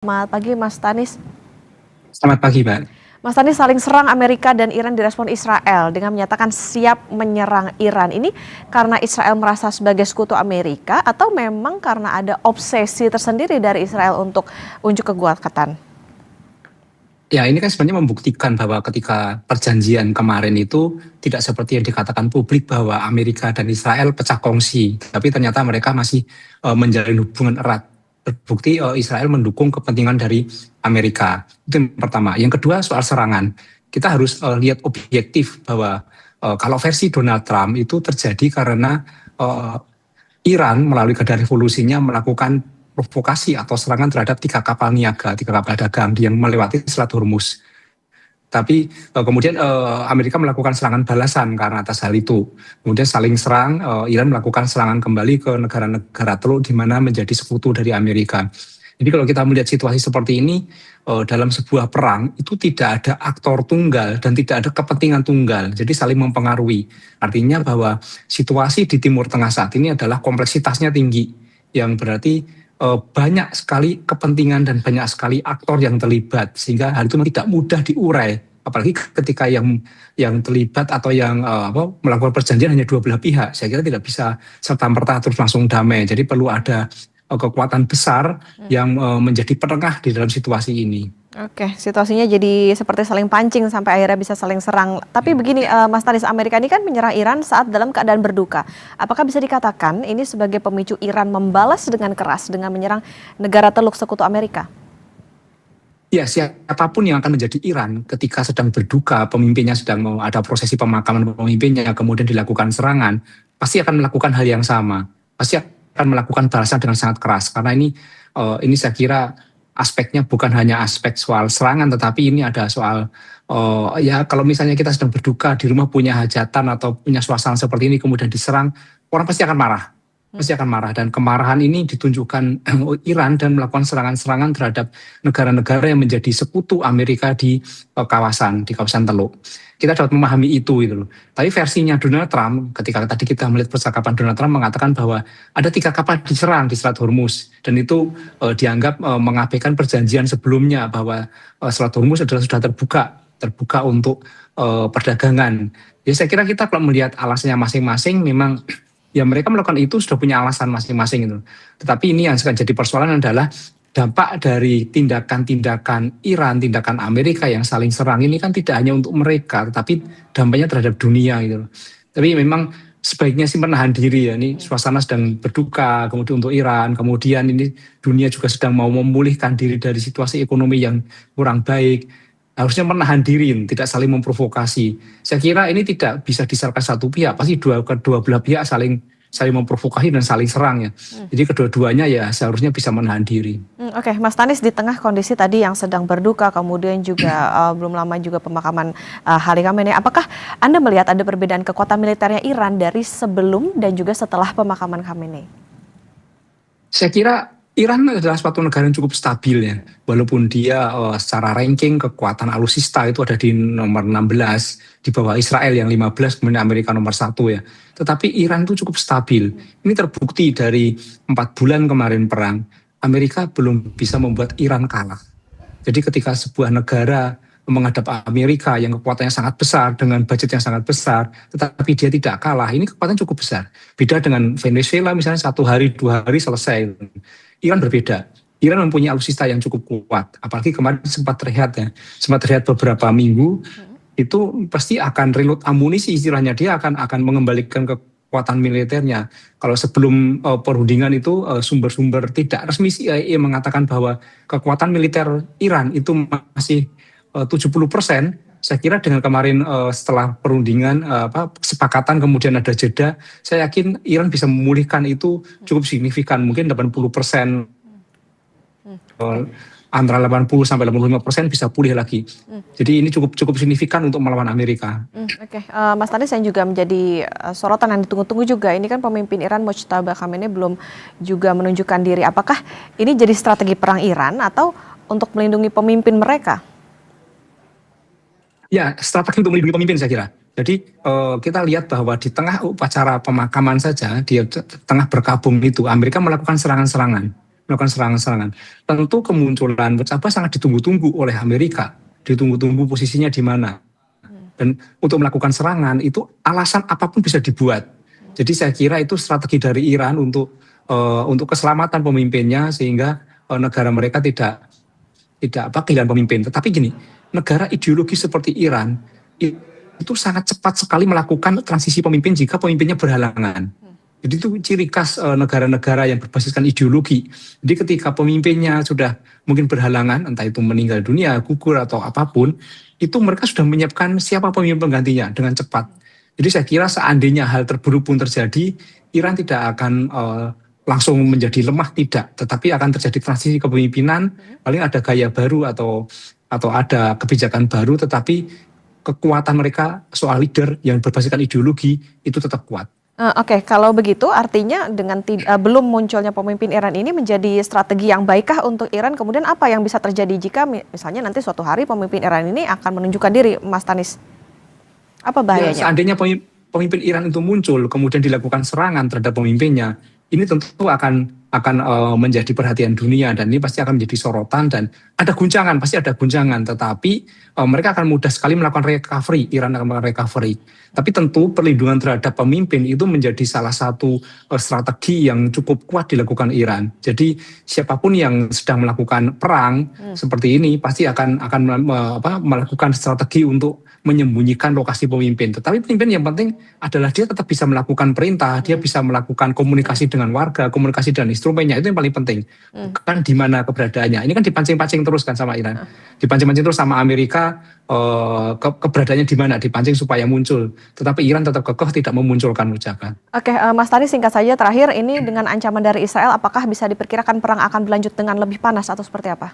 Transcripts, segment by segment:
Selamat pagi Mas Tanis. Selamat pagi, Mbak. Mas Tanis, saling serang Amerika dan Iran direspon Israel dengan menyatakan siap menyerang Iran. Ini karena Israel merasa sebagai sekutu Amerika atau memang karena ada obsesi tersendiri dari Israel untuk unjuk kekuatan? Ya, ini kan sebenarnya membuktikan bahwa ketika perjanjian kemarin itu tidak seperti yang dikatakan publik bahwa Amerika dan Israel pecah kongsi, tapi ternyata mereka masih menjalin hubungan erat. Terbukti Israel mendukung kepentingan dari Amerika. Itu yang pertama. Yang kedua soal serangan. Kita harus lihat objektif bahwa kalau versi Donald Trump itu terjadi karena Iran melalui Garda Revolusinya melakukan provokasi atau serangan terhadap 3 kapal niaga, 3 kapal dagang yang melewati Selat Hormuz. Tapi kemudian Amerika melakukan serangan balasan karena atas hal itu. Kemudian saling serang, Iran melakukan serangan kembali ke negara-negara teluk di mana menjadi sekutu dari Amerika. Jadi kalau kita melihat situasi seperti ini, dalam sebuah perang itu tidak ada aktor tunggal dan tidak ada kepentingan tunggal. Jadi saling mempengaruhi. Artinya bahwa situasi di Timur Tengah saat ini adalah kompleksitasnya tinggi. Yang berarti banyak sekali kepentingan dan banyak sekali aktor yang terlibat sehingga hal itu tidak mudah diurai, apalagi ketika yang terlibat atau yang melakukan perjanjian hanya dua belah pihak. Saya kira tidak bisa serta-merta terus langsung damai, jadi perlu ada kekuatan besar yang menjadi penengah di dalam situasi ini. Oke, situasinya jadi seperti saling pancing sampai akhirnya bisa saling serang. Tapi begini, Mas Tanis, Amerika ini kan menyerang Iran saat dalam keadaan berduka. Apakah bisa dikatakan ini sebagai pemicu Iran membalas dengan keras dengan menyerang negara teluk sekutu Amerika? Ya, siapapun yang akan menjadi Iran ketika sedang berduka, pemimpinnya sedang mau ada prosesi pemakaman pemimpinnya, kemudian dilakukan serangan, pasti akan melakukan hal yang sama. Pasti akan melakukan balasan dengan sangat keras. Karena ini saya kira aspeknya bukan hanya aspek soal serangan, tetapi ini ada soal ya kalau misalnya kita sedang berduka di rumah punya hajatan atau punya suasana seperti ini kemudian diserang, orang pasti akan marah. Pasti akan marah, dan kemarahan ini ditunjukkan Iran dan melakukan serangan-serangan terhadap negara-negara yang menjadi sekutu Amerika di kawasan Teluk. Kita dapat memahami itu gitu loh. Tapi versinya Donald Trump, ketika tadi kita melihat percakapan Donald Trump mengatakan bahwa ada 3 kapal diserang di Selat Hormuz, dan itu dianggap mengabaikan perjanjian sebelumnya bahwa Selat Hormuz adalah sudah terbuka untuk perdagangan. Ya saya kira kita kalau melihat alasannya masing-masing memang ya mereka melakukan itu sudah punya alasan masing-masing itu. Tetapi ini yang sekarang jadi persoalan adalah dampak dari tindakan-tindakan Iran, tindakan Amerika yang saling serang ini kan tidak hanya untuk mereka, tetapi dampaknya terhadap dunia gitu. Tapi memang sebaiknya sih menahan diri ya. Ini suasana sedang berduka, kemudian untuk Iran, kemudian ini dunia juga sedang mau memulihkan diri dari situasi ekonomi yang kurang baik. Harusnya menahan diri, tidak saling memprovokasi. Saya kira ini tidak bisa disalahkan satu pihak, pasti kedua belah pihak saling memprovokasi dan saling serang ya. Jadi kedua-duanya ya seharusnya bisa menahan diri. Oke, Mas Tanis, di tengah kondisi tadi yang sedang berduka, kemudian juga belum lama juga pemakaman Ali Khamenei, apakah Anda melihat ada perbedaan kekuatan militernya Iran dari sebelum dan juga setelah pemakaman Khamenei? Saya kira Iran adalah suatu negara yang cukup stabil ya, walaupun dia secara ranking kekuatan alutsista itu ada di nomor 16, di bawah Israel yang 15, kemudian Amerika nomor 1 ya. Tetapi Iran itu cukup stabil. Ini terbukti dari 4 bulan kemarin perang, Amerika belum bisa membuat Iran kalah. Jadi ketika sebuah negara menghadap Amerika yang kekuatannya sangat besar dengan budget yang sangat besar, tetapi dia tidak kalah, ini kekuatan cukup besar. Beda dengan Venezuela misalnya 1 hari 2 hari selesai. Iran berbeda. Iran mempunyai alutsista yang cukup kuat. Apalagi kemarin sempat terlihat beberapa minggu itu pasti akan reload amunisi, istilahnya dia akan mengembalikan kekuatan militernya. Kalau sebelum perundingan itu sumber-sumber tidak resmi CIA mengatakan bahwa kekuatan militer Iran itu masih 70%. Saya kira dengan kemarin setelah perundingan kesepakatan kemudian ada jeda, saya yakin Iran bisa memulihkan itu cukup signifikan, mungkin 80%, antara 80 sampai 85% bisa pulih lagi. Jadi ini cukup signifikan untuk melawan Amerika. Oke, Mas Tanis, yang juga menjadi sorotan yang ditunggu-tunggu juga, ini kan pemimpin Iran Mojtaba Khamenei belum juga menunjukkan diri. Apakah ini jadi strategi perang Iran atau untuk melindungi pemimpin mereka? Ya, strategi untuk melindungi pemimpin saya kira. Jadi kita lihat bahwa di tengah upacara pemakaman saja, di tengah berkabung itu, Amerika melakukan serangan-serangan. melakukan serangan-serangan. Tentu kemunculan Mojave sangat ditunggu-tunggu oleh Amerika, ditunggu-tunggu posisinya di mana. Dan untuk melakukan serangan itu alasan apapun bisa dibuat. Jadi saya kira itu strategi dari Iran untuk keselamatan pemimpinnya sehingga negara mereka tidak kehilangan pemimpin. Tetapi gini, negara ideologi seperti Iran itu sangat cepat sekali melakukan transisi pemimpin jika pemimpinnya berhalangan. Jadi itu ciri khas negara-negara yang berbasiskan ideologi. Jadi ketika pemimpinnya sudah mungkin berhalangan, entah itu meninggal dunia, gugur atau apapun, itu mereka sudah menyiapkan siapa pemimpin penggantinya dengan cepat. Jadi saya kira seandainya hal terburuk pun terjadi, Iran tidak akan langsung menjadi lemah, tidak. Tetapi akan terjadi transisi kepemimpinan, paling ada gaya baru atau ada kebijakan baru, tetapi kekuatan mereka soal leader yang berbasiskan ideologi itu tetap kuat. Oke, kalau begitu artinya dengan belum munculnya pemimpin Iran ini menjadi strategi yang baikkah untuk Iran? Kemudian apa yang bisa terjadi jika misalnya nanti suatu hari pemimpin Iran ini akan menunjukkan diri, Mas Tanis? Apa bahayanya? Ya, seandainya pemimpin Iran itu muncul, kemudian dilakukan serangan terhadap pemimpinnya, ini tentu akan menjadi perhatian dunia dan ini pasti akan menjadi sorotan dan ada guncangan, pasti ada guncangan. Tetapi mereka akan mudah sekali melakukan recovery, Iran akan melakukan recovery. Tapi tentu perlindungan terhadap pemimpin itu menjadi salah satu strategi yang cukup kuat dilakukan Iran. Jadi siapapun yang sedang melakukan perang seperti ini pasti akan melakukan strategi untuk menyembunyikan lokasi pemimpin. Tetapi pemimpin yang penting adalah dia tetap bisa melakukan perintah, dia bisa melakukan komunikasi dengan warga, komunikasi dengan instrumennya, itu yang paling penting. Bukan di mana keberadaannya. Ini kan dipancing-pancing terus kan sama Iran. Dipancing-pancing terus sama Amerika, keberadaannya di mana, dipancing supaya muncul. Tetapi Iran tetap kekeh tidak memunculkan ucapan. Oke, Mas Tanis, singkat saja terakhir, ini dengan ancaman dari Israel, apakah bisa diperkirakan perang akan berlanjut dengan lebih panas atau seperti apa?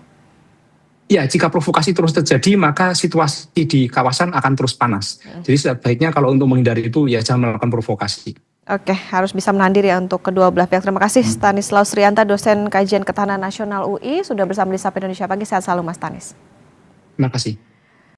Ya, jika provokasi terus terjadi, maka situasi di kawasan akan terus panas. Jadi sebaiknya kalau untuk menghindari itu, ya jangan melakukan provokasi. Oke, harus bisa menahan diri ya untuk kedua belah pihak. Terima kasih Stanislaus Rianta, dosen kajian ketahanan nasional UI, sudah bersama di Sapa Indonesia Pagi. Sehat selalu Mas Tanis. Terima kasih.